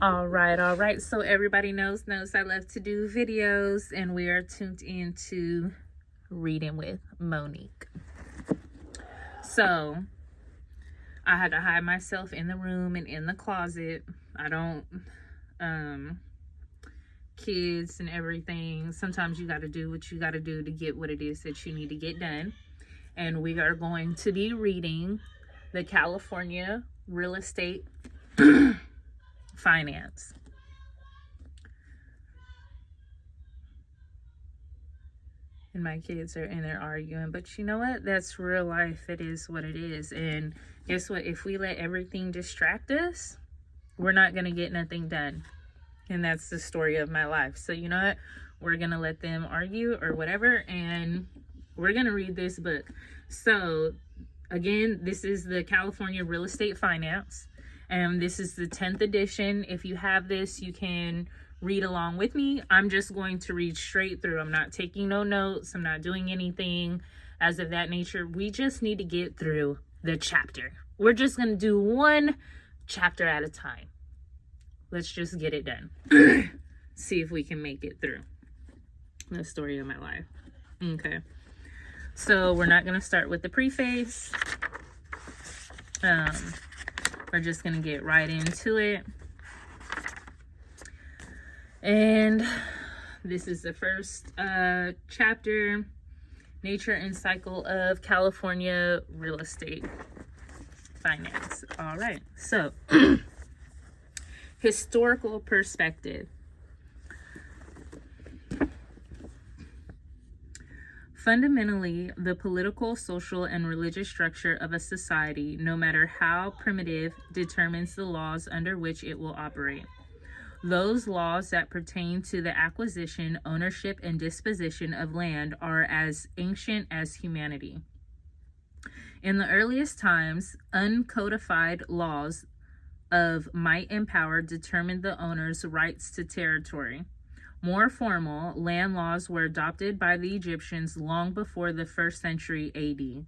All right. So everybody knows I love to do videos, and we are tuned into Reading with Monique. So I had to hide myself in the room and in the closet. I don't, kids and everything. Sometimes you got to do what you got to do to get what it is that you need to get done. And we are going to be reading the California Real Estate Finance. And my kids are in there arguing, but you know what? That's real life. It is what it is. And guess what? If we let everything distract us, we're not going to get nothing done. And that's the story of my life. So you know what? We're going to let them argue or whatever, and we're going to read this book. So again, this is the California Real Estate Finance, and this is the 10th edition. If you have this, you can read along with me. I'm just going to read straight through. I'm not taking no notes. I'm not doing anything as of that nature. We just need to get through the chapter. We're just going to do one chapter at a time. Let's just get it done. See if we can make it through the story of my life. Okay. So we're not going to start with the preface. We're just going to get right into it. And this is the first chapter, Nature and Cycle of California Real Estate Finance. All right. So, historical perspective. Fundamentally, the political, social, and religious structure of a society, no matter how primitive, determines the laws under which it will operate. Those laws that pertain to the acquisition, ownership, and disposition of land are as ancient as humanity. In the earliest times, uncodified laws of might and power determined the owner's rights to territory. More formal land laws were adopted by the Egyptians long before the 1st century AD.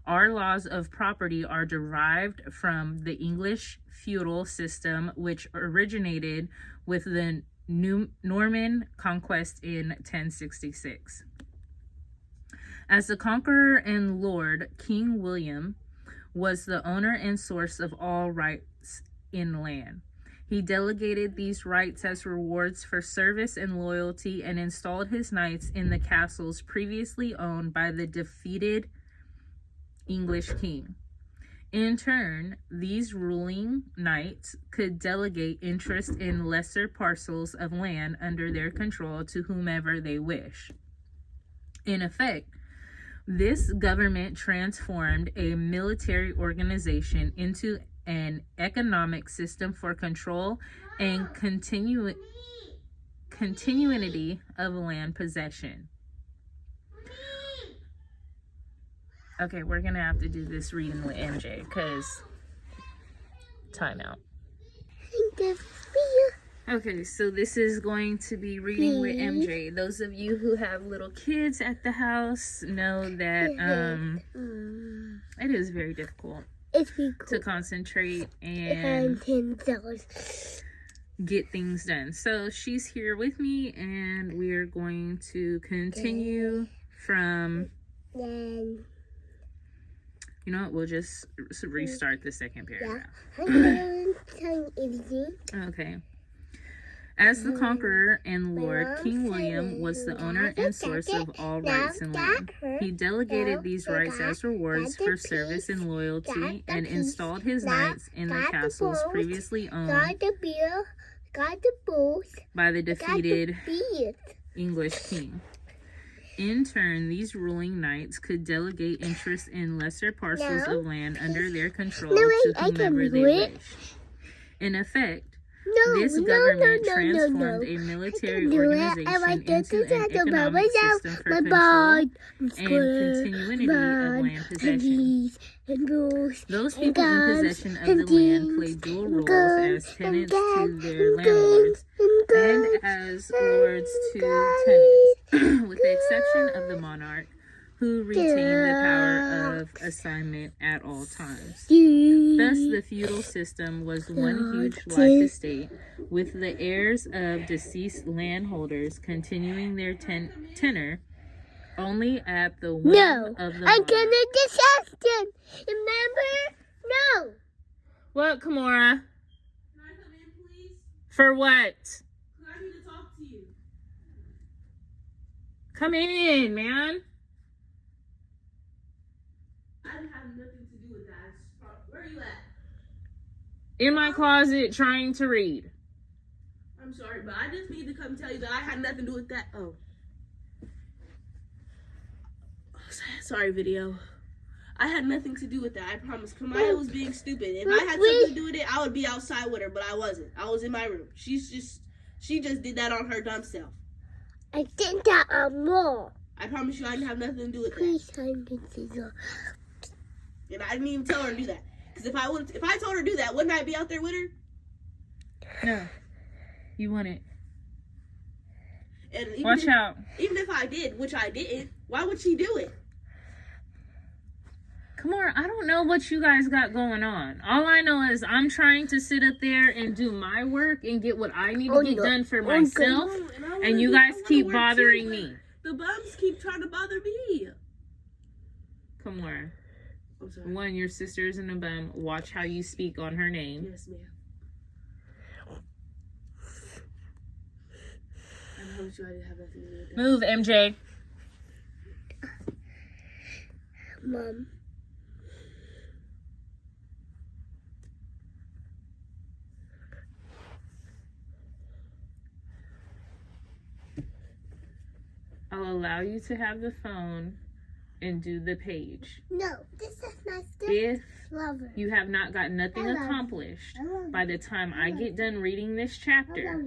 Our laws of property are derived from the English feudal system, which originated with the Norman conquest in 1066. As the conqueror and lord, King William was the owner and source of all rights in land. He delegated these rights as rewards for service and loyalty and installed his knights in the castles previously owned by the defeated English king. In turn, these ruling knights could delegate interest in lesser parcels of land under their control to whomever they wish. In effect, this government transformed a military organization into an economic system for control and continuity of land possession. Okay, we're going to have to do this reading with MJ because timeout. Okay, so this is going to be reading with MJ. Those of you who have little kids at the house know that it is very difficult to concentrate and get things done. So she's here with me, and we're going to continue from... You know what? We'll just restart the second paragraph. Okay. As the conqueror and lord, King William was the owner and source of all rights in land. He delegated these rights as rewards for service and loyalty and installed his knights in the castles previously owned by the defeated English king. In turn, these ruling knights could delegate interest in lesser parcels of land under their control to whomever they wish. In effect, this government transformed a military organization into an economic system for control and continuity of land possession. Those people in possession of the land played dual roles as tenants to their landlords and as lords to tenants. With the exception of the monarch, who retained the power of assignment at all times. Thus, the feudal system was one huge life estate, with the heirs of deceased landholders continuing their tenure only at the whim of the monarch. I'm gonna disastin. Remember? No. What, Kimora? Can I come in, please? For what? Because I need to talk to you. Come in, man. I didn't have nothing to do with that. Where are you at? In my closet trying to read. I'm sorry, but I just need to come tell you that I had nothing to do with that. Oh. Sorry, video. I had nothing to do with that. I promise. Kamaya was being stupid. If I had something to do with it, I would be outside with her, but I wasn't. I was in my room. She just did that on her dumb self. I did that on more. I promise you I didn't have nothing to do with that. Please sign this. And I didn't even tell her to do that. Because if I told her to do that, wouldn't I be out there with her? No. You wouldn't. And Watch out. Even if I did, which I didn't, why would she do it? Come on, I don't know what you guys got going on. All I know is I'm trying to sit up there and do my work and get what I need to get done for myself. And you guys keep bothering me. The bums keep trying to bother me. Come on. I'm sorry. One, your sister isn't a bum. Watch how you speak on her name. Yes, ma'am. I told you I didn't have nothing to do with that. Move, MJ. Mom. I'll allow you to have the phone and do the page. No, this is my If lover. you have not got nothing accomplished by the time I get done reading this chapter,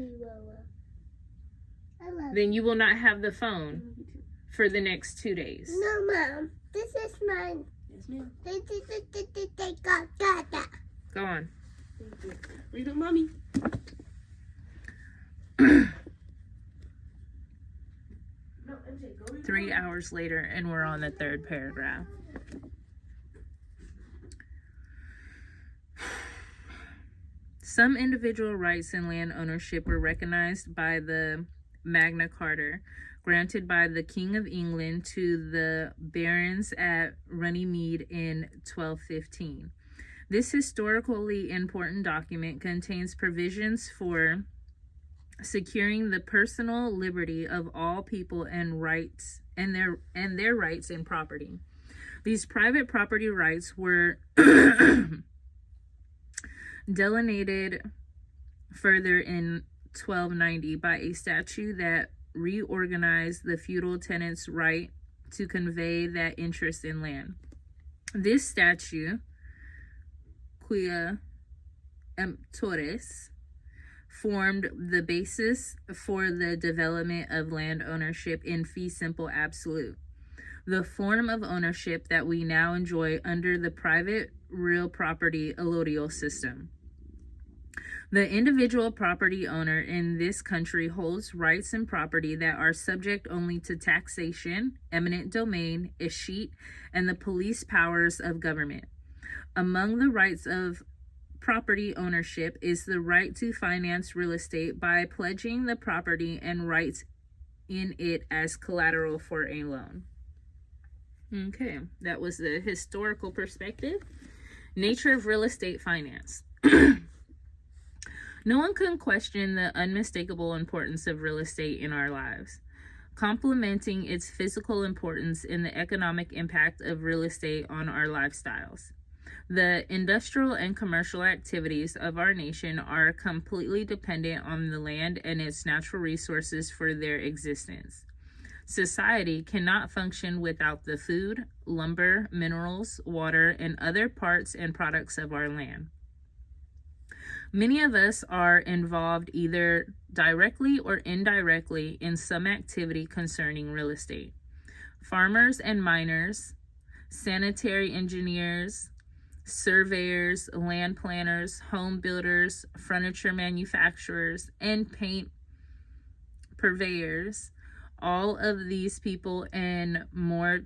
then you will not have the phone for the next 2 days. No, Mom. This is mine. Yes, ma'am. Go on. Thank you. Read it, Mommy. No, MJ, go read 3 hours later, and we're on the third paragraph. Some individual rights in land ownership were recognized by the Magna Carta, granted by the King of England to the barons at Runnymede in 1215. This historically important document contains provisions for securing the personal liberty of all people and rights and their rights and property. These private property rights were delineated further in 1290 by a statute that reorganized the feudal tenants' right to convey that interest in land. This statute, Quia Emptores, formed the basis for the development of land ownership in fee simple absolute, the form of ownership that we now enjoy under the private real property allodial system. The individual property owner in this country holds rights and property that are subject only to taxation, eminent domain, escheat, and the police powers of government. Among the rights of property ownership is the right to finance real estate by pledging the property and rights in it as collateral for a loan. Okay, that was the historical perspective. Nature of real estate finance. No one can question the unmistakable importance of real estate in our lives, complementing its physical importance in the economic impact of real estate on our lifestyles. The industrial and commercial activities of our nation are completely dependent on the land and its natural resources for their existence. Society cannot function without the food, lumber, minerals, water, and other parts and products of our land. Many of us are involved either directly or indirectly in some activity concerning real estate. Farmers and miners, sanitary engineers, surveyors, land planners, home builders, furniture manufacturers, and paint purveyors. All of these people and more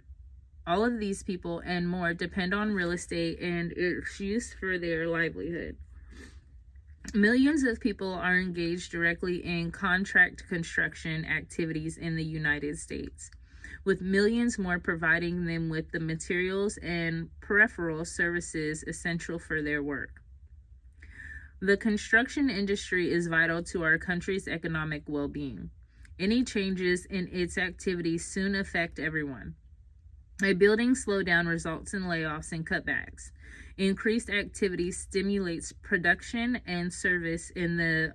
All of these people and more depend on real estate and its use for their livelihood. Millions of people are engaged directly in contract construction activities in the United States, with millions more providing them with the materials and peripheral services essential for their work. The construction industry is vital to our country's economic well-being. Any changes in its activities soon affect everyone. A building slowdown results in layoffs and cutbacks. Increased activity stimulates production and service in the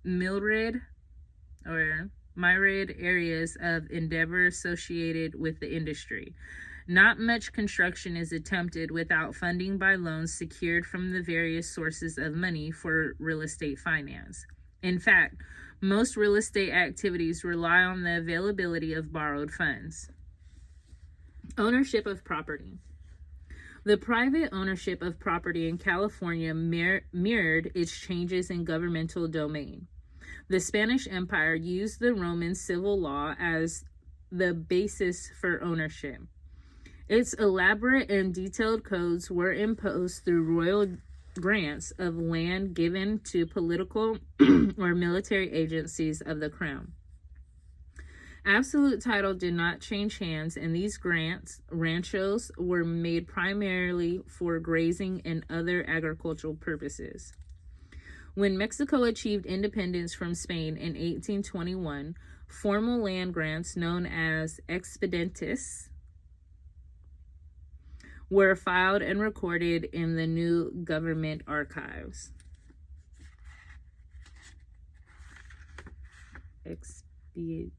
myriad areas of endeavor associated with the industry. Not much construction is attempted without funding by loans secured from the various sources of money for real estate finance. In fact, most real estate activities rely on the availability of borrowed funds. Ownership of property. The private ownership of property in California mirrored its changes in governmental domain. The Spanish Empire used the Roman civil law as the basis for ownership. Its elaborate and detailed codes were imposed through royal grants of land given to political or military agencies of the crown. Absolute title did not change hands, and these grants, ranchos, were made primarily for grazing and other agricultural purposes. When Mexico achieved independence from Spain in 1821, formal land grants known as expedientes were filed and recorded in the new government archives. Expedientes.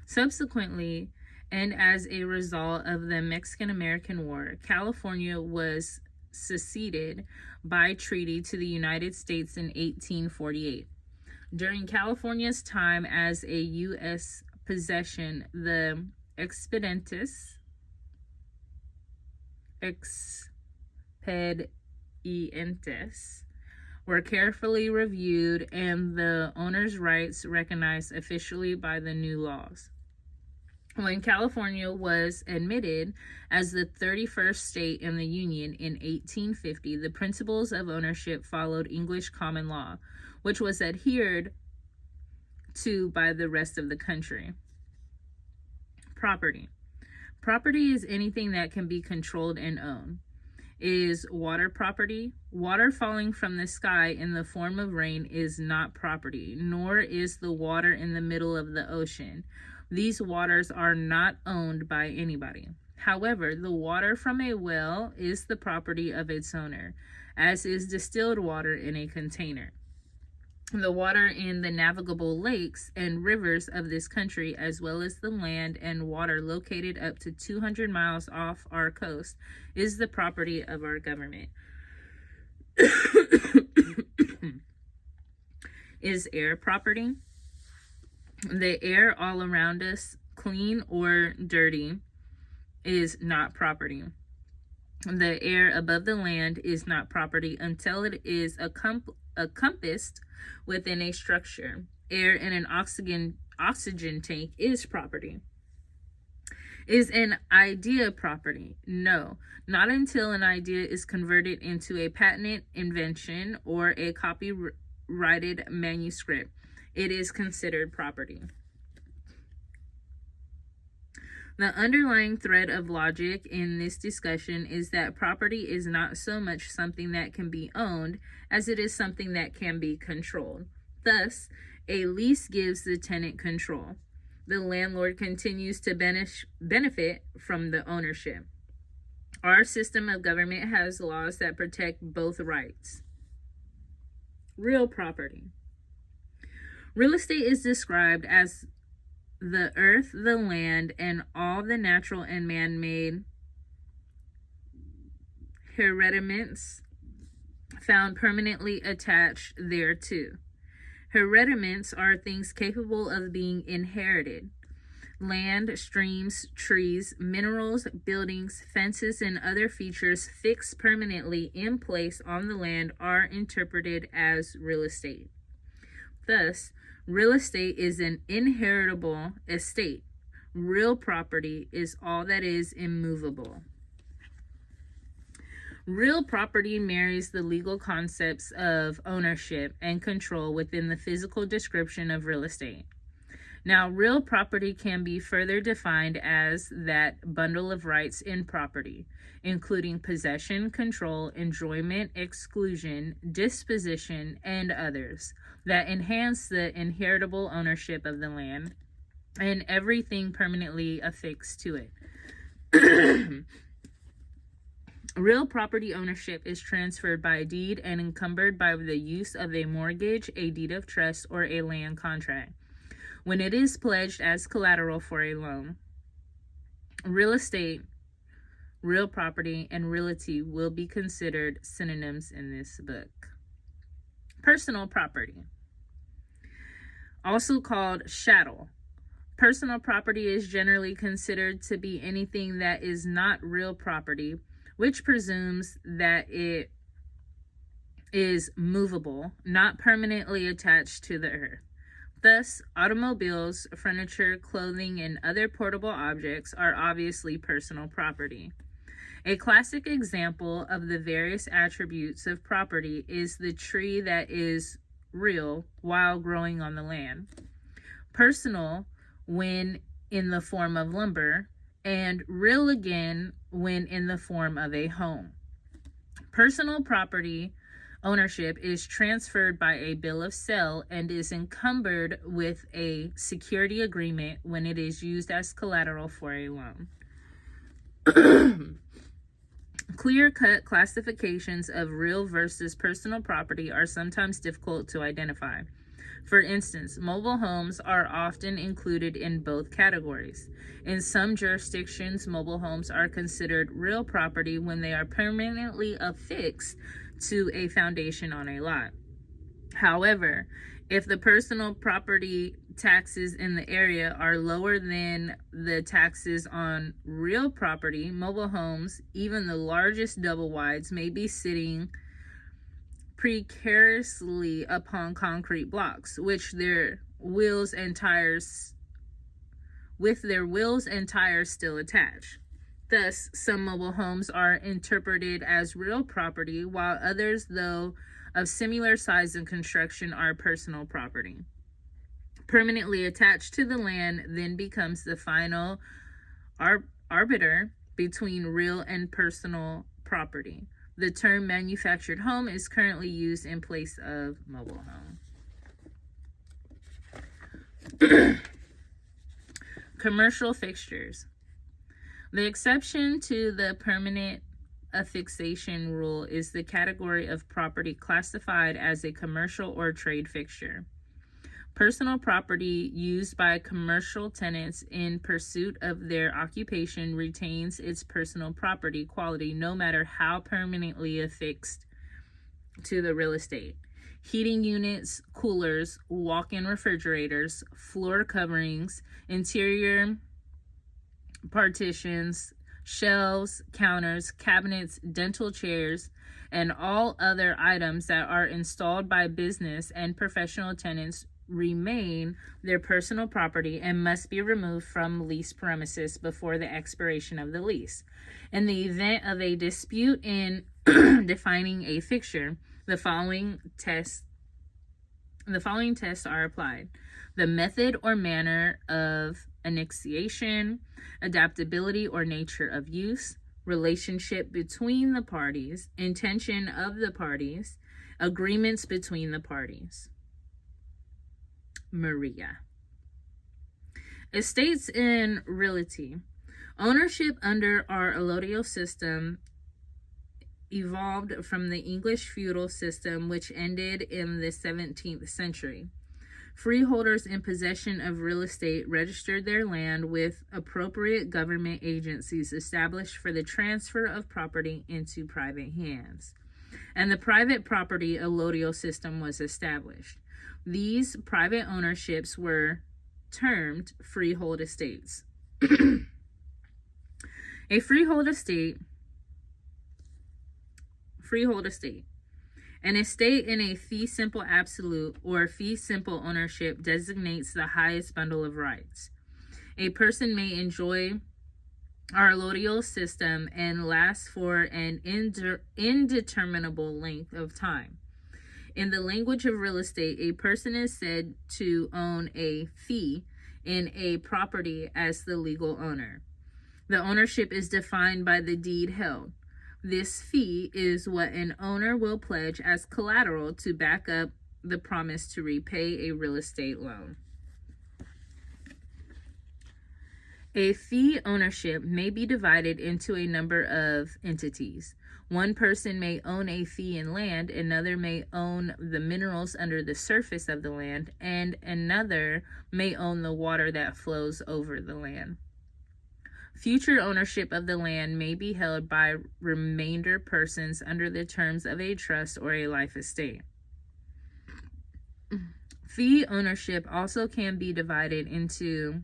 Subsequently, and as a result of the Mexican-American War, California was seceded by treaty to the United States in 1848. During California's time as a U.S. possession, the expedientes were carefully reviewed and the owner's rights recognized officially by the new laws. When California was admitted as the 31st state in the Union in 1850, the principles of ownership followed English common law, which was adhered to by the rest of the country. Property. Property is anything that can be controlled and owned. Is water property? Water falling from the sky in the form of rain is not property, nor is the water in the middle of the ocean. These waters are not owned by anybody. However, the water from a well is the property of its owner, as is distilled water in a container. The water in the navigable lakes and rivers of this country, as well as the land and water located up to 200 miles off our coast, is the property of our government. Is air property? The air all around us, clean or dirty, is not property. The air above the land is not property until it is encompassed within a structure. Air in an oxygen tank is property. Is an idea property? No, not until an idea is converted into a patented invention or a copyrighted manuscript. It is considered property. The underlying thread of logic in this discussion is that property is not so much something that can be owned as it is something that can be controlled. Thus, a lease gives the tenant control. The landlord continues to benefit from the ownership. Our system of government has laws that protect both rights. Real property. Real estate is described as the earth, the land, and all the natural and man-made hereditaments found permanently attached thereto. Hereditaments are things capable of being inherited. Land, streams, trees, minerals, buildings, fences, and other features fixed permanently in place on the land are interpreted as real estate. Thus, real estate is an inheritable estate. Real property is all that is immovable. Real property marries the legal concepts of ownership and control within the physical description of real estate. Now, real property can be further defined as that bundle of rights in property, including possession, control, enjoyment, exclusion, disposition, and others, that enhance the inheritable ownership of the land and everything permanently affixed to it. Real property ownership is transferred by deed and encumbered by the use of a mortgage, a deed of trust, or a land contract. When it is pledged as collateral for a loan, real estate, real property, and realty will be considered synonyms in this book. Personal property, also called chattel. Personal property is generally considered to be anything that is not real property, which presumes that it is movable, not permanently attached to the earth. Thus, automobiles, furniture, clothing, and other portable objects are obviously personal property. A classic example of the various attributes of property is the tree that is real while growing on the land. Personal when in the form of lumber, and real again when in the form of a home. Personal property ownership is transferred by a bill of sale and is encumbered with a security agreement when it is used as collateral for a loan. Clear-cut classifications of real versus personal property are sometimes difficult to identify. For instance, mobile homes are often included in both categories. In some jurisdictions, mobile homes are considered real property when they are permanently affixed to a foundation on a lot. However, if the personal property taxes in the area are lower than the taxes on real property, mobile homes, even the largest double wides, may be sitting precariously upon concrete blocks, with their wheels and tires still attached. Thus, some mobile homes are interpreted as real property, while others, though of similar size and construction, are personal property. Permanently attached to the land then becomes the final arbiter between real and personal property. The term manufactured home is currently used in place of mobile home. Commercial fixtures. The exception to the permanent affixation rule is the category of property classified as a commercial or trade fixture. Personal property used by commercial tenants in pursuit of their occupation retains its personal property quality no matter how permanently affixed to the real estate. Heating units, coolers, walk-in refrigerators, floor coverings, interior partitions, shelves, counters, cabinets, dental chairs, and all other items that are installed by business and professional tenants remain their personal property and must be removed from leased premises before the expiration of the lease. In the event of a dispute in defining a fixture, the following tests are applied: the method or manner of annexation, adaptability or nature of use, relationship between the parties, intention of the parties, agreements between the parties. Maria. Estates in realty. Ownership under our allodial system evolved from the English feudal system, which ended in the 17th century. Freeholders in possession of real estate registered their land with appropriate government agencies established for the transfer of property into private hands, and the private property allodial system was established. These private ownerships were termed freehold estates. A freehold estate An estate in a fee simple absolute or fee simple ownership designates the highest bundle of rights. A person may enjoy our allodial system and last for an indeterminable length of time. In the language of real estate, a person is said to own a fee in a property as the legal owner. The ownership is defined by the deed held. This fee is what an owner will pledge as collateral to back up the promise to repay a real estate loan. A fee ownership may be divided into a number of entities. One person may own a fee in land, another may own the minerals under the surface of the land, and another may own the water that flows over the land. Future ownership of the land may be held by remainder persons under the terms of a trust or a life estate. Fee ownership also can be divided into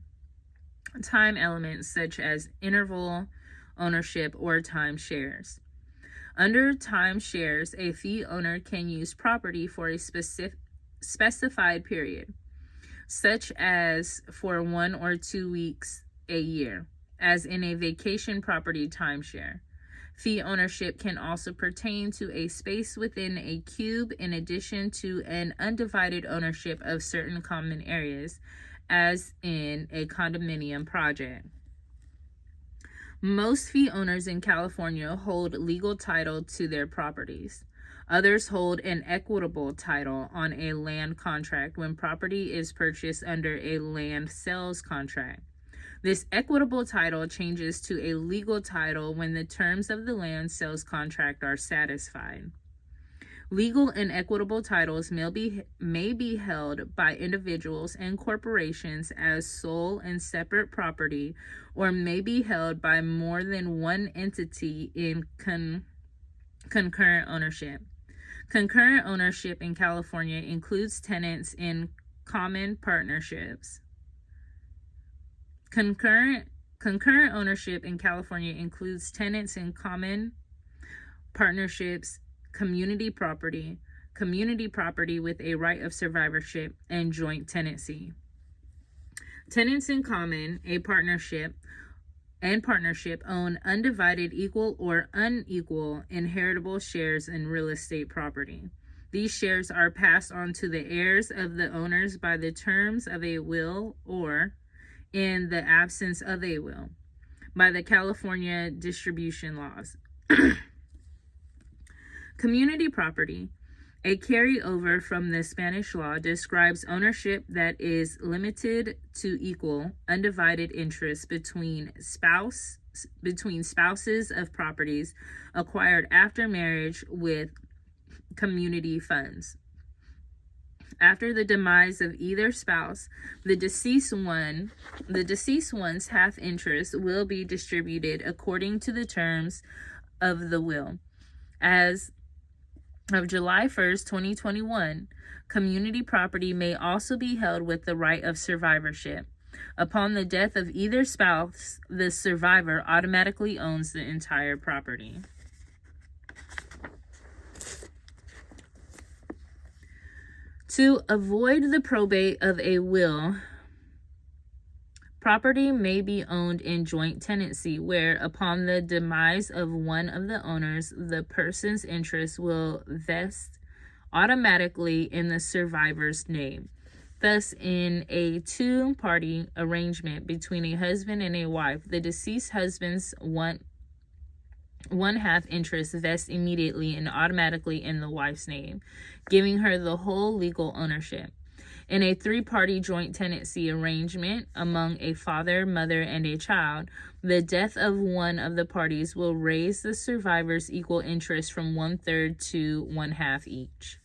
time elements such as interval ownership or time shares. Under time shares, a fee owner can use property for a specified period, such as for 1 or 2 weeks a year, as in a vacation property timeshare. Fee ownership can also pertain to a space within a cube in addition to an undivided ownership of certain common areas, as in a condominium project. Most fee owners in California hold legal title to their properties. Others hold an equitable title on a land contract when property is purchased under a land sales contract. This equitable title changes to a legal title when the terms of the land sales contract are satisfied. Legal and equitable titles may be held by individuals and corporations as sole and separate property, or may be held by more than one entity in concurrent ownership. Concurrent ownership in California includes tenants in common partnerships. Concurrent ownership in California includes tenants in common partnerships, community property with a right of survivorship, and joint tenancy. Tenants in common, a partnership, and partnership own undivided, equal or unequal inheritable shares in real estate property. These shares are passed on to the heirs of the owners by the terms of a will or, in the absence of a will, by the California distribution laws. Community property, a carryover from the Spanish law, describes ownership that is limited to equal, undivided interest between spouses of properties acquired after marriage with community funds. After the demise of either spouse, the deceased one's half interest will be distributed according to the terms of the will. As of July 1st, 2021, community property may also be held with the right of survivorship. Upon the death of either spouse, the survivor automatically owns the entire property. To avoid the probate of a will, property may be owned in joint tenancy, where upon the demise of one of the owners, the person's interest will vest automatically in the survivor's name. Thus, in a two-party arrangement between a husband and a wife, the deceased husband's one-half interest vests immediately and automatically in the wife's name, giving her the whole legal ownership. In a three-party joint tenancy arrangement among a father, mother, and a child, the death of one of the parties will raise the survivor's equal interest from 1/3 to 1/2 each.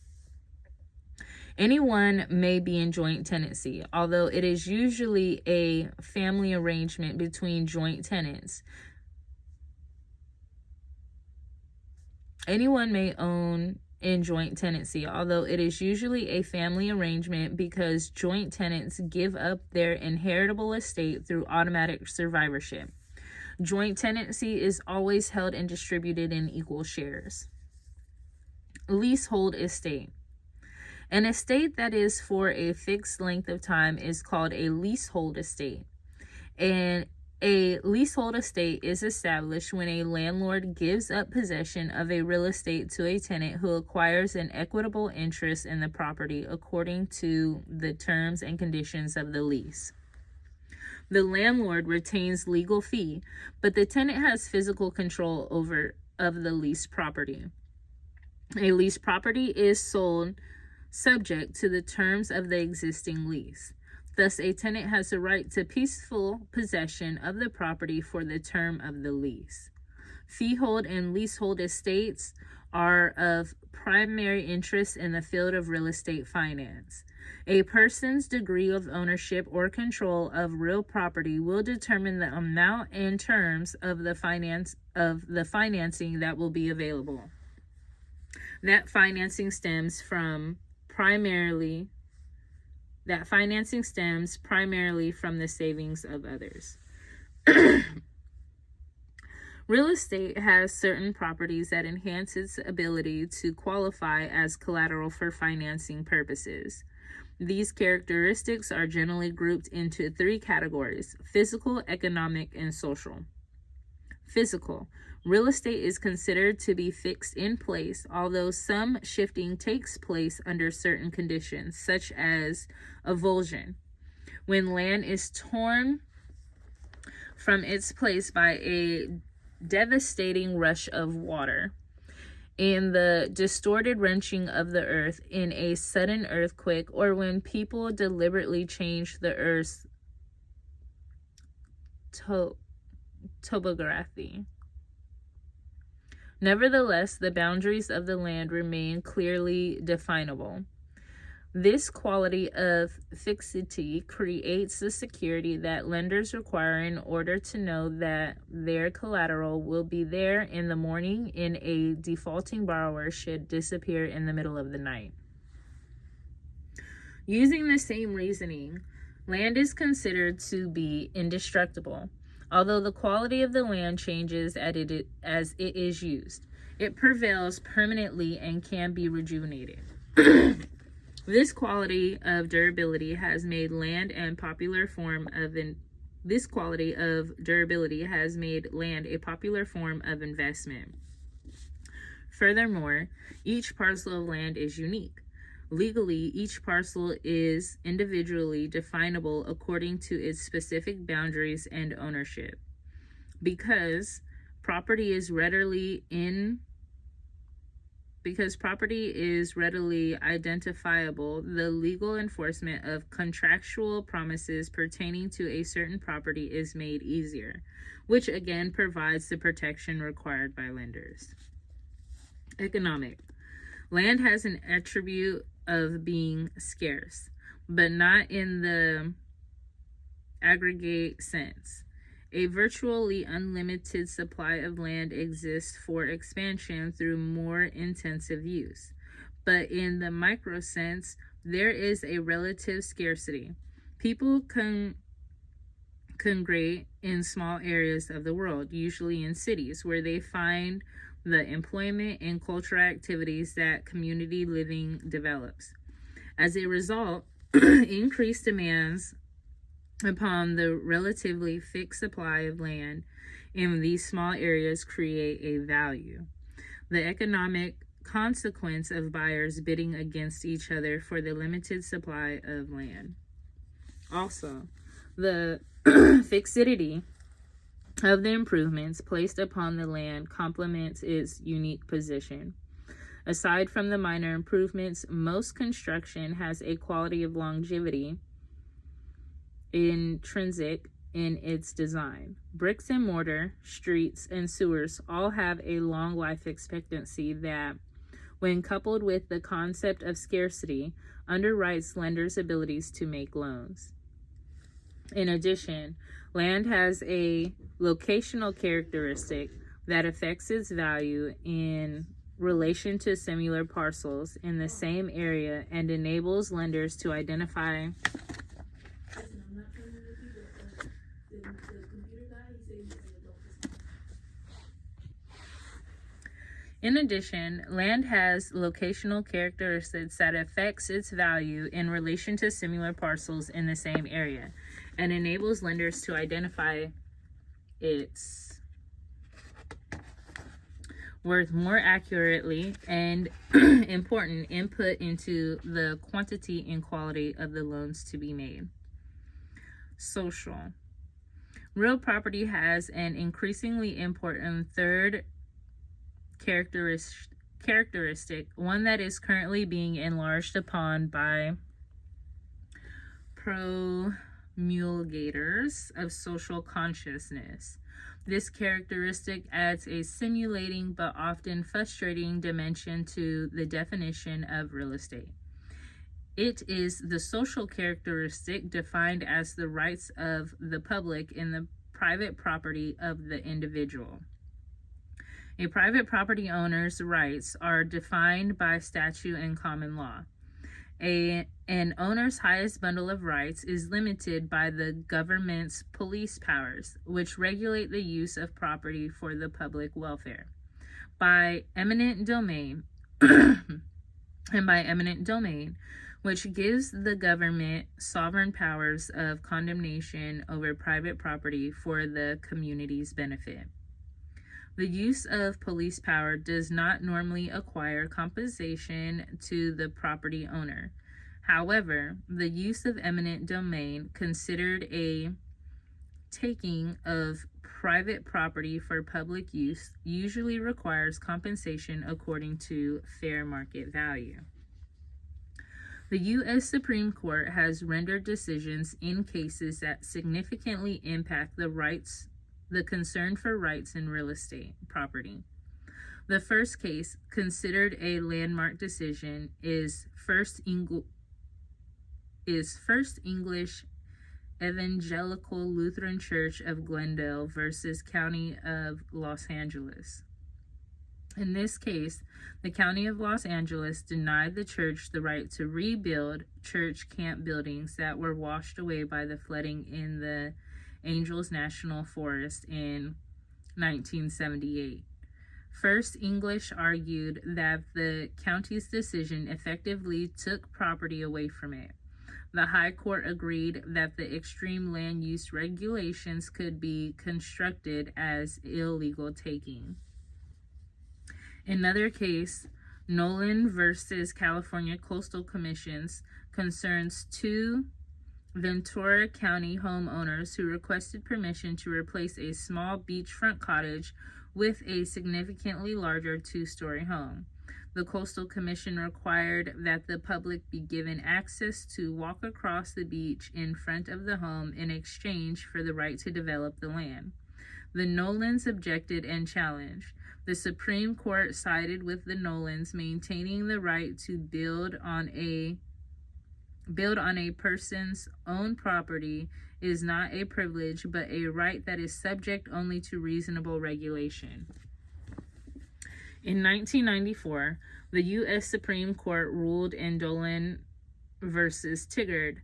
Anyone may be in joint tenancy, although it is usually a family arrangement between joint tenants. Anyone may own in joint tenancy, although it is usually a family arrangement because joint tenants give up their inheritable estate through automatic survivorship. Joint tenancy is always held and distributed in equal shares. leasehold estate. An estate that is for a fixed length of time is called a leasehold estate. And a leasehold estate is established when a landlord gives up possession of a real estate to a tenant who acquires an equitable interest in the property according to the terms and conditions of the lease. The landlord retains legal fee, but the tenant has physical control of the leased property. A leased property is sold subject to the terms of the existing lease. Thus, a tenant has the right to peaceful possession of the property for the term of the lease. Freehold and leasehold estates are of primary interest in the field of real estate finance. A person's degree of ownership or control of real property will determine the amount and terms of the financing that will be available. That financing stems primarily from the savings of others. Real estate has certain properties that enhance its ability to qualify as collateral for financing purposes. These characteristics are generally grouped into three categories: physical, economic, and social. Physical. Real estate is considered to be fixed in place, although some shifting takes place under certain conditions, such as avulsion, when land is torn from its place by a devastating rush of water, and the distorted wrenching of the earth in a sudden earthquake, or when people deliberately change the earth's topography. Nevertheless, the boundaries of the land remain clearly definable. This quality of fixity creates the security that lenders require in order to know that their collateral will be there in the morning and a defaulting borrower should disappear in the middle of the night. Using the same reasoning, land is considered to be indestructible. Although the quality of the land changes as it is used, it prevails permanently and can be rejuvenated. This quality of durability has made land a popular form of investment. Furthermore, each parcel of land is unique. Legally, each parcel is individually definable according to its specific boundaries and ownership. Because property is readily identifiable, the legal enforcement of contractual promises pertaining to a certain property is made easier, which again provides the protection required by lenders. Economic. Land has an attribute of being scarce, but not in the aggregate sense. A virtually unlimited supply of land exists for expansion through more intensive use. But in the micro sense, there is a relative scarcity. People congregate in small areas of the world, usually in cities, where they find the employment and cultural activities that community living develops. As a result, increased demands upon the relatively fixed supply of land in these small areas create a value. The economic consequence of buyers bidding against each other for the limited supply of land. Also, the fixity of the improvements placed upon the land complements its unique position. Aside from the minor improvements, most construction has a quality of longevity intrinsic in its design. Bricks and mortar, streets, and sewers all have a long life expectancy that, when coupled with the concept of scarcity, underwrites lenders' abilities to make loans. In addition, land has a locational characteristic that affects its value in relation to similar parcels in the same area and enables lenders to identify In addition, land has locational characteristics that affects its value in relation to similar parcels in the same area and enables lenders to identify its worth more accurately and important input into the quantity and quality of the loans to be made. Social. Real property has an increasingly important third characteristic, one that is currently being enlarged upon by promulgators of social consciousness. This characteristic adds a stimulating but often frustrating dimension to the definition of real estate. It is the social characteristic defined as the rights of the public in the private property of the individual. A private property owner's rights are defined by statute and common law. An owner's highest bundle of rights is limited by the government's police powers, which regulate the use of property for the public welfare. By eminent domain, which gives the government sovereign powers of condemnation over private property for the community's benefit. The use of police power does not normally acquire compensation to the property owner. However, the use of eminent domain, considered a taking of private property for public use, usually requires compensation according to fair market value. The U.S. Supreme Court has rendered decisions in cases that significantly impact the concern for rights in real estate property. The first case, considered a landmark decision, is First English Evangelical Lutheran Church of Glendale versus County of Los Angeles. In this case, the County of Los Angeles denied the church the right to rebuild church camp buildings that were washed away by the flooding in the Angels National Forest in 1978. First English argued that the county's decision effectively took property away from it. The High Court agreed that the extreme land use regulations could be construed as illegal taking. Another case, Nolan versus California Coastal Commissions, concerns two Ventura County homeowners who requested permission to replace a small beachfront cottage with a significantly larger two-story home. The Coastal Commission required that the public be given access to walk across the beach in front of the home in exchange for the right to develop the land. The Nolans objected and challenged. The Supreme Court sided with the Nolans, maintaining the right to build on a person's own property is not a privilege, but a right that is subject only to reasonable regulation. In 1994, the U.S. Supreme Court ruled in Dolan versus Tigard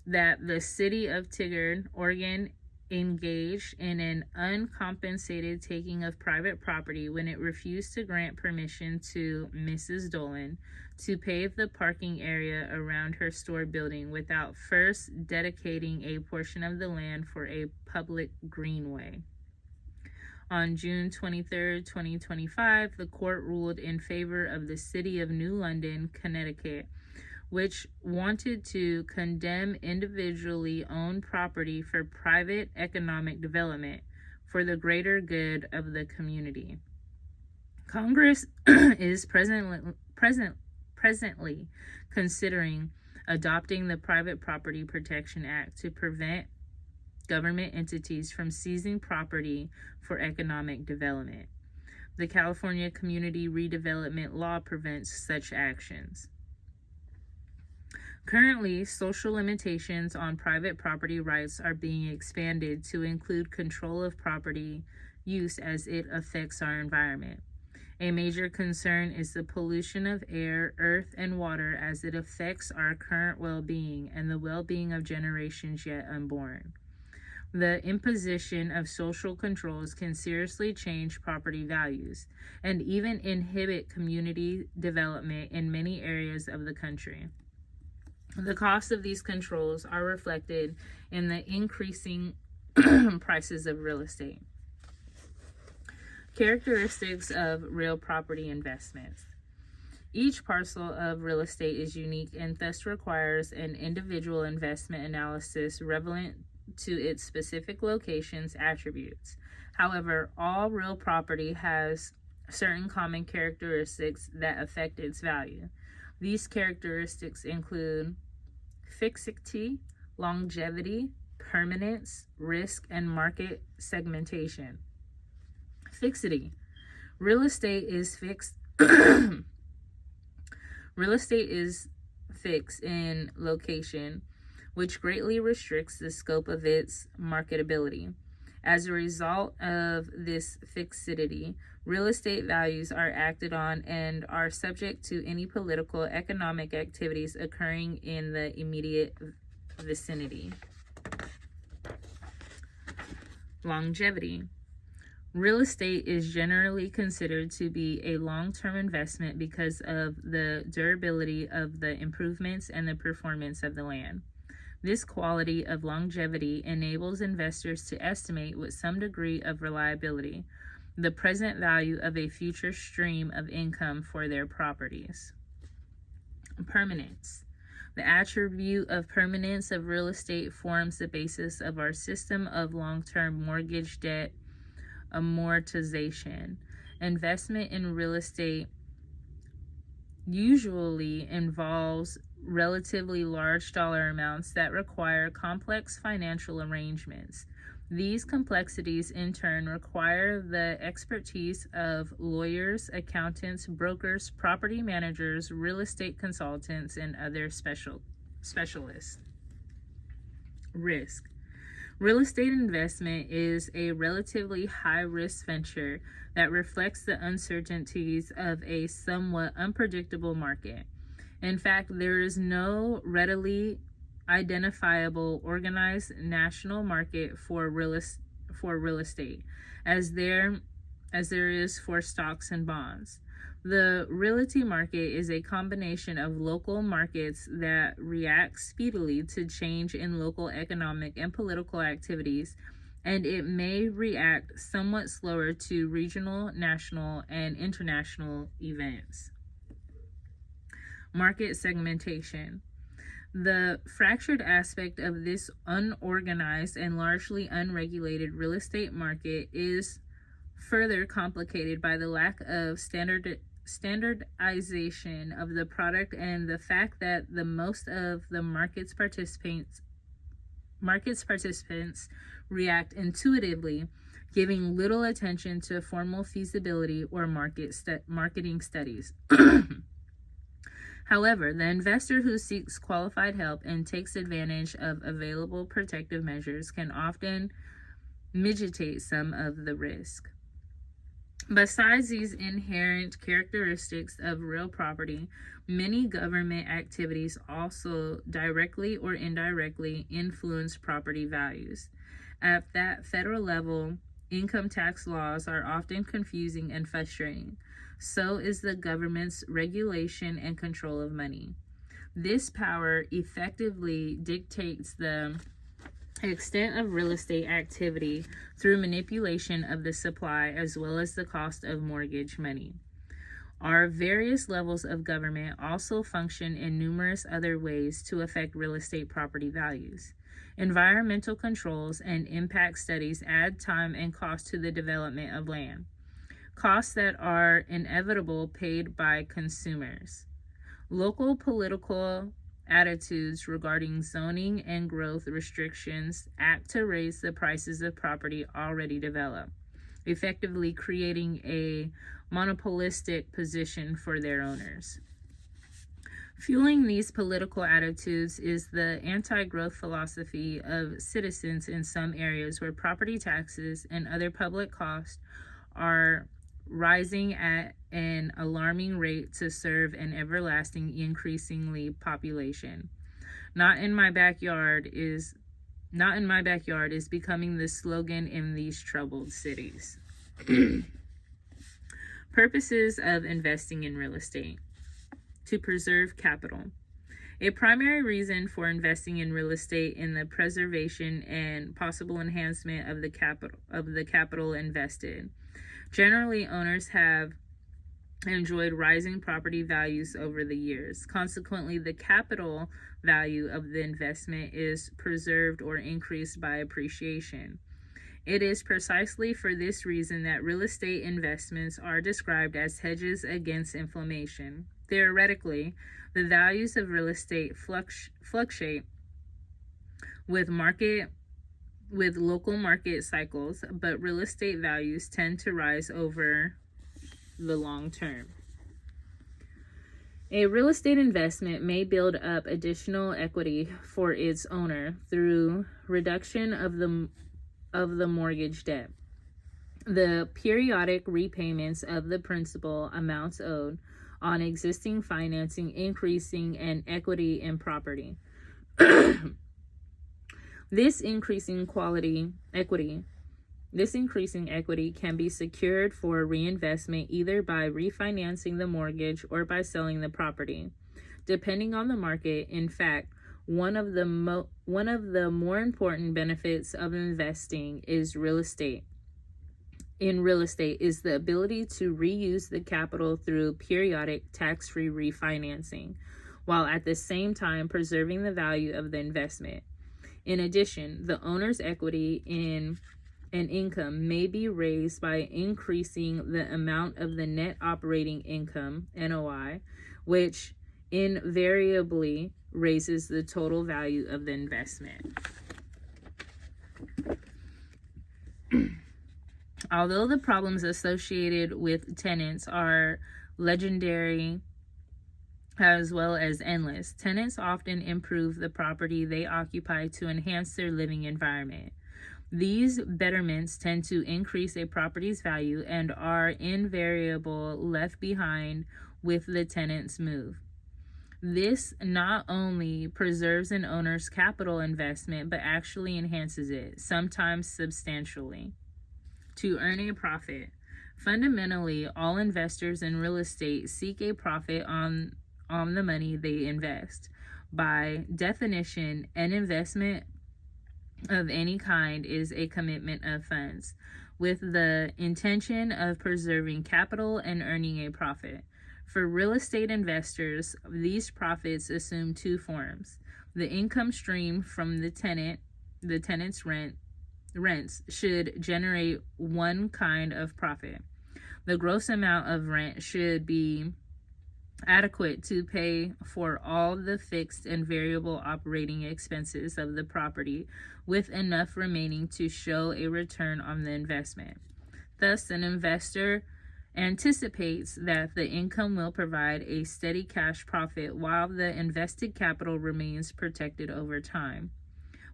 that the city of Tigard, Oregon, engaged in an uncompensated taking of private property when it refused to grant permission to Mrs. Dolan to pave the parking area around her store building without first dedicating a portion of the land for a public greenway. On June 23, 2025, the court ruled in favor of the city of New London, Connecticut, which wanted to condemn individually owned property for private economic development for the greater good of the community. Congress is presently considering adopting the Private Property Protection Act to prevent government entities from seizing property for economic development. The California Community Redevelopment Law prevents such actions. Currently, social limitations on private property rights are being expanded to include control of property use as it affects our environment. A major concern is the pollution of air, earth, and water as it affects our current well-being and the well-being of generations yet unborn. The imposition of social controls can seriously change property values and even inhibit community development in many areas of the country. The cost of these controls are reflected in the increasing prices of real estate. Characteristics of real property investments. Each parcel of real estate is unique and thus requires an individual investment analysis relevant to its specific location's attributes. However, all real property has certain common characteristics that affect its value. These characteristics include fixity, longevity, permanence, risk, and market segmentation. Fixity. Real estate is fixed. Real estate is fixed in location, which greatly restricts the scope of its marketability. As a result of this fixity, real estate values are acted on and are subject to any political, economic activities occurring in the immediate vicinity. Longevity. Real estate is generally considered to be a long-term investment because of the durability of the improvements and the performance of the land. This quality of longevity enables investors to estimate with some degree of reliability the present value of a future stream of income for their properties. Permanence. The attribute of permanence of real estate forms the basis of our system of long-term mortgage debt amortization. Investment in real estate usually involves relatively large dollar amounts that require complex financial arrangements. These complexities in turn require the expertise of lawyers, accountants, brokers, property managers, real estate consultants, and other specialists. Risk. Real estate investment is a relatively high-risk venture that reflects the uncertainties of a somewhat unpredictable market. In fact, there is no readily identifiable organized national market for real estate, as there is for stocks and bonds. The realty market is a combination of local markets that react speedily to change in local economic and political activities, and it may react somewhat slower to regional, national, and international events. Market segmentation. The fractured aspect of this unorganized and largely unregulated real estate market is further complicated by the lack of standardization of the product and the fact that the most of the market's participants react intuitively, giving little attention to formal feasibility or marketing studies. However, the investor who seeks qualified help and takes advantage of available protective measures can often mitigate some of the risk. Besides these inherent characteristics of real property, many government activities also directly or indirectly influence property values. At that federal level, income tax laws are often confusing and frustrating. So is the government's regulation and control of money. This power effectively dictates the extent of real estate activity through manipulation of the supply as well as the cost of mortgage money. Our various levels of government also function in numerous other ways to affect real estate property values. Environmental controls and impact studies add time and cost to the development of land, costs that are inevitable paid by consumers. Local political attitudes regarding zoning and growth restrictions act to raise the prices of property already developed, effectively creating a monopolistic position for their owners. Fueling these political attitudes is the anti-growth philosophy of citizens in some areas where property taxes and other public costs are rising at an alarming rate to serve an everlasting increasingly population. Not in my backyard is Not in my backyard is becoming the slogan in these troubled cities. Purposes of investing in real estate: to preserve capital. A primary reason for investing in real estate in the preservation and possible enhancement of the capital invested. Generally, owners have enjoyed rising property values over the years. Consequently, the capital value of the investment is preserved or increased by appreciation. It is precisely for this reason that real estate investments are described as hedges against inflation. Theoretically, the values of real estate fluctuate with local market cycles, but real estate values tend to rise over the long term. A real estate investment may build up additional equity for its owner through reduction of the mortgage debt, the periodic repayments of the principal amounts owed on existing financing, increasing and equity in property. This increasing equity can be secured for reinvestment either by refinancing the mortgage or by selling the property. Depending on the market, in fact, one of the more important benefits of investing in real estate is the ability to reuse the capital through periodic tax-free refinancing, while at the same time preserving the value of the investment. In addition, the owner's equity in an income may be raised by increasing the amount of the net operating income, NOI, which invariably raises the total value of the investment. Although the problems associated with tenants are legendary as well as endless, tenants often improve the property they occupy to enhance their living environment. These betterments tend to increase a property's value and are invariably left behind with the tenant's move. This not only preserves an owner's capital investment, but actually enhances it, sometimes substantially. To earn a profit. Fundamentally, all investors in real estate seek a profit on the money they invest. By definition, an investment of any kind is a commitment of funds, with the intention of preserving capital and earning a profit. For real estate investors, these profits assume two forms. The income stream from the tenant's rents should generate one kind of profit. The gross amount of rent should be adequate to pay for all the fixed and variable operating expenses of the property, with enough remaining to show a return on the investment. Thus, an investor anticipates that the income will provide a steady cash profit while the invested capital remains protected over time.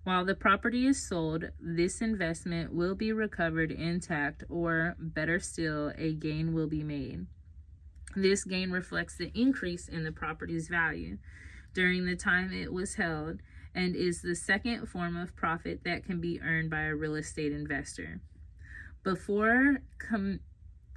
While the property is sold, this investment will be recovered intact, or better still, a gain will be made. This gain reflects the increase in the property's value during the time it was held and is the second form of profit that can be earned by a real estate investor. Before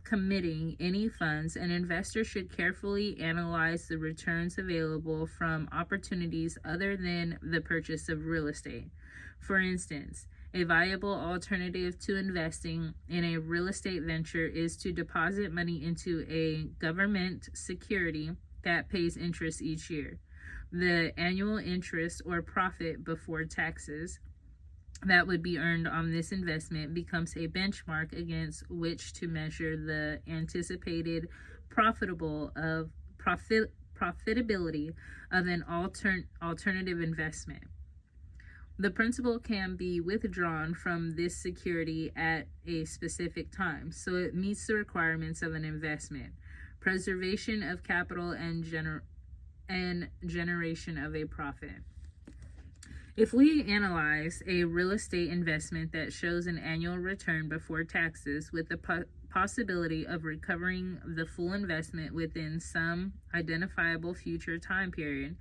committing any funds, an investor should carefully analyze the returns available from opportunities other than the purchase of real estate. For instance, a viable alternative to investing in a real estate venture is to deposit money into a government security that pays interest each year. The annual interest or profit before taxes that would be earned on this investment becomes a benchmark against which to measure the anticipated profitability of an alternative investment. The principal can be withdrawn from this security at a specific time, so it meets the requirements of an investment, preservation of capital, and generation of a profit. If we analyze a real estate investment that shows an annual return before taxes with the possibility of recovering the full investment within some identifiable future time period,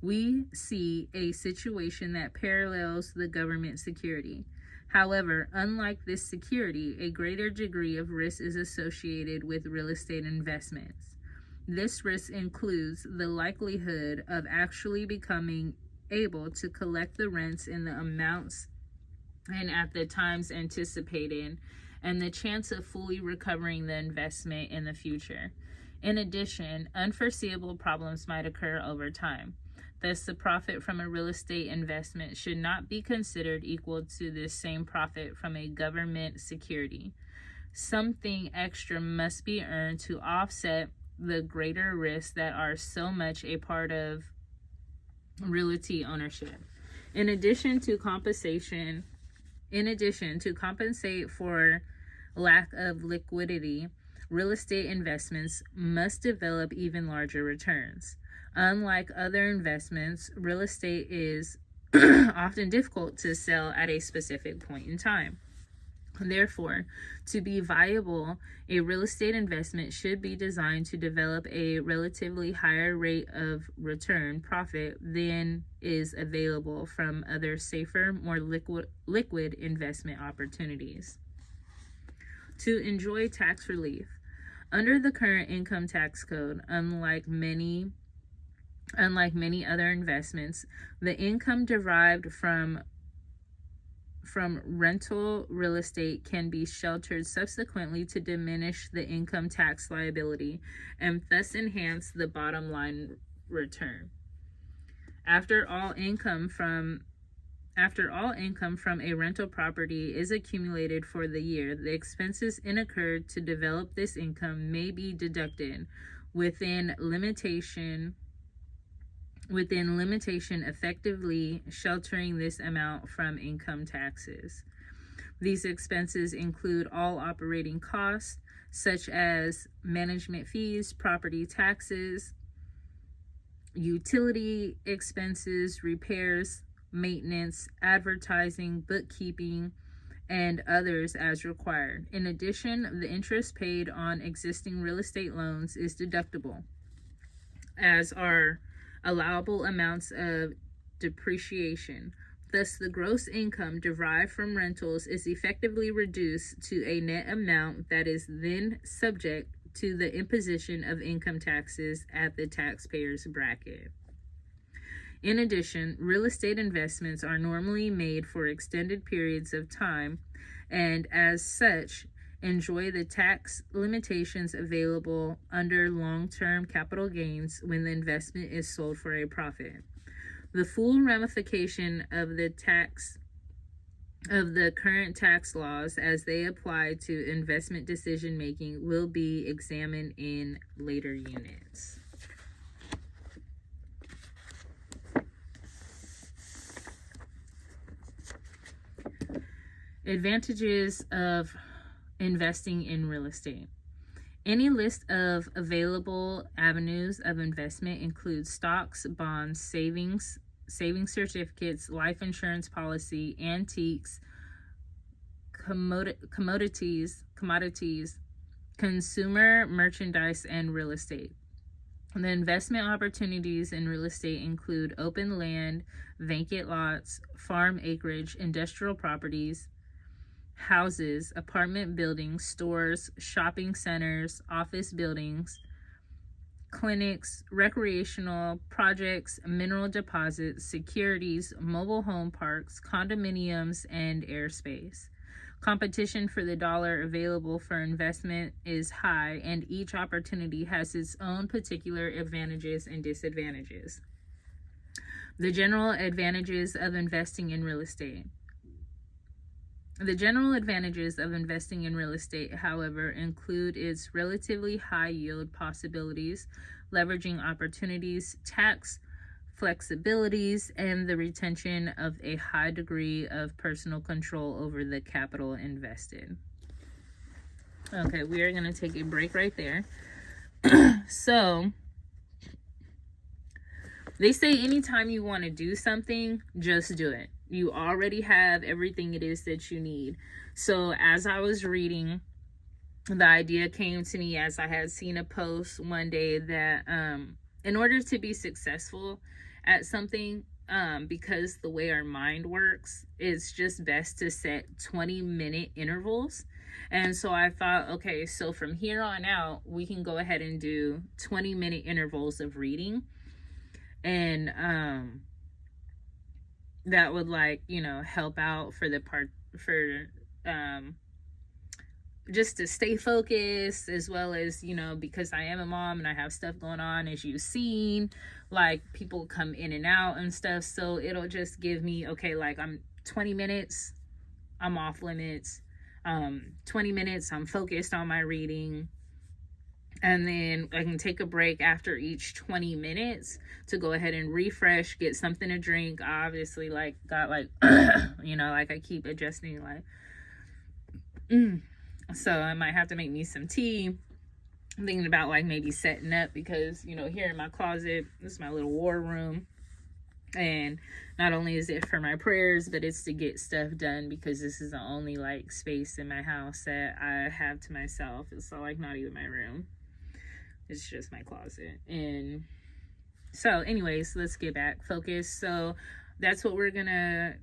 we see a situation that parallels the government security. However, unlike this security, a greater degree of risk is associated with real estate investments. This risk includes the likelihood of actually becoming able to collect the rents in the amounts and at the times anticipated, and the chance of fully recovering the investment in the future. In addition, unforeseeable problems might occur over time. Thus, the profit from a real estate investment should not be considered equal to the same profit from a government security. Something extra must be earned to offset the greater risks that are so much a part of realty ownership. In addition to compensate for lack of liquidity, real estate investments must develop even larger returns. Unlike other investments, real estate is often difficult to sell at a specific point in time. Therefore, to be viable, a real estate investment should be designed to develop a relatively higher rate of return profit than is available from other safer, more liquid investment opportunities. To enjoy tax relief. Under the current income tax code, unlike many other investments, the income derived from rental real estate can be sheltered subsequently to diminish the income tax liability and thus enhance the bottom line return. After all income from a rental property is accumulated for the year, the expenses incurred to develop this income may be deducted within limitation, effectively sheltering this amount from income taxes. These expenses include all operating costs, such as management fees, property taxes, utility expenses, repairs, maintenance, advertising, bookkeeping, and others as required. In addition, the interest paid on existing real estate loans is deductible, as are allowable amounts of depreciation. Thus, the gross income derived from rentals is effectively reduced to a net amount that is then subject to the imposition of income taxes at the taxpayer's bracket. In addition, real estate investments are normally made for extended periods of time, and as such, enjoy the tax limitations available under long-term capital gains when the investment is sold for a profit. The full ramification of the current tax laws as they apply to investment decision making will be examined in later units. Advantages of investing in real estate. Any list of available avenues of investment includes stocks, bonds, savings certificates, life insurance policy, antiques, commodities, consumer merchandise, and real estate. The investment opportunities in real estate include open land, vacant lots, farm acreage, industrial properties, houses, apartment buildings, stores, shopping centers, office buildings, clinics, recreational projects, mineral deposits, securities, mobile home parks, condominiums, and airspace. Competition for the dollar available for investment is high, and each opportunity has its own particular advantages and disadvantages. The general advantages of investing in real estate. The general advantages of investing in real estate, however, include its relatively high yield possibilities, leveraging opportunities, tax flexibilities, and the retention of a high degree of personal control over the capital invested. Okay, we are going to take a break right there. So, they say anytime you want to do something, just do it. You already have everything it is that you need. So as I was reading the idea came to me as I had seen a post one day that in order to be successful at something, because the way our mind works, it's just best to set 20-minute intervals. And so I thought, okay, so from here on out, we can go ahead and do 20-minute intervals of reading. And that would, like, you know, help out for the part for just to stay focused, as well as, you know, because I am a mom and I have stuff going on, as you've seen, like people come in and out and stuff. So it'll just give me, okay, like I'm 20 minutes, I'm off limits. 20 minutes, I'm focused on my reading. And then I can take a break after each 20 minutes to go ahead and refresh, get something to drink. I obviously, like, got, like, you know, like, I keep adjusting, like, so I might have to make me some tea. I'm thinking about, like, maybe setting up, because, you know, here in my closet, this is my little war room. And not only is it for my prayers, but it's to get stuff done, because this is the only, like, space in my house that I have to myself. It's like not even my room. It's just my closet. And so anyways, let's get back focused. So that's what we're gonna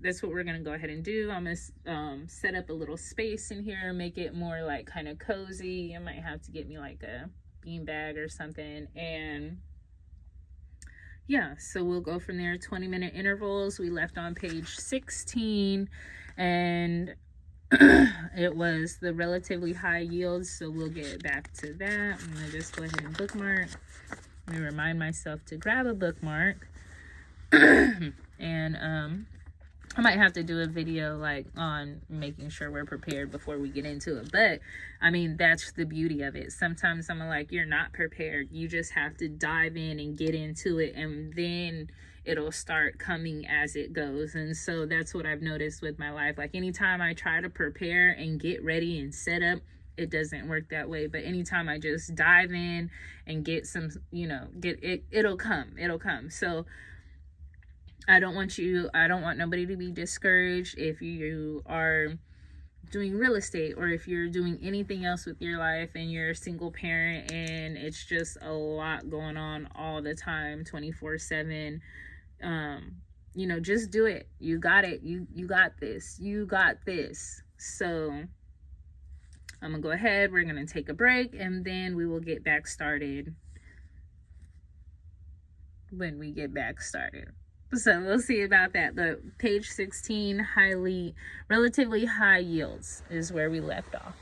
go ahead and do. I'm gonna set up a little space in here, make it more like kind of cozy. I might have to get me like a bean bag or something. And yeah, so we'll go from there. 20-minute intervals. We left on page 16, and it was the relatively high yields, so we'll get back to that. I'm gonna just go ahead and bookmark. Let me remind myself to grab a bookmark. And I might have to do a video, like, on making sure we're prepared before we get into it. But I mean, that's the beauty of it. Sometimes I'm like, you're not prepared. You just have to dive in and get into it, and then it'll start coming as it goes. And so that's what I've noticed with my life. Like, anytime I try to prepare and get ready and set up, it doesn't work that way. But anytime I just dive in and get some, you know, get it, it'll come. So I don't want nobody to be discouraged if you are doing real estate, or if you're doing anything else with your life and you're a single parent and it's just a lot going on all the time, 24/7. You know, just do it. You got it. You got this. You got this. So I'm gonna go ahead. We're gonna take a break, and then we will get back started when we get back started. So we'll see about that. But page 16, relatively high yields is where we left off.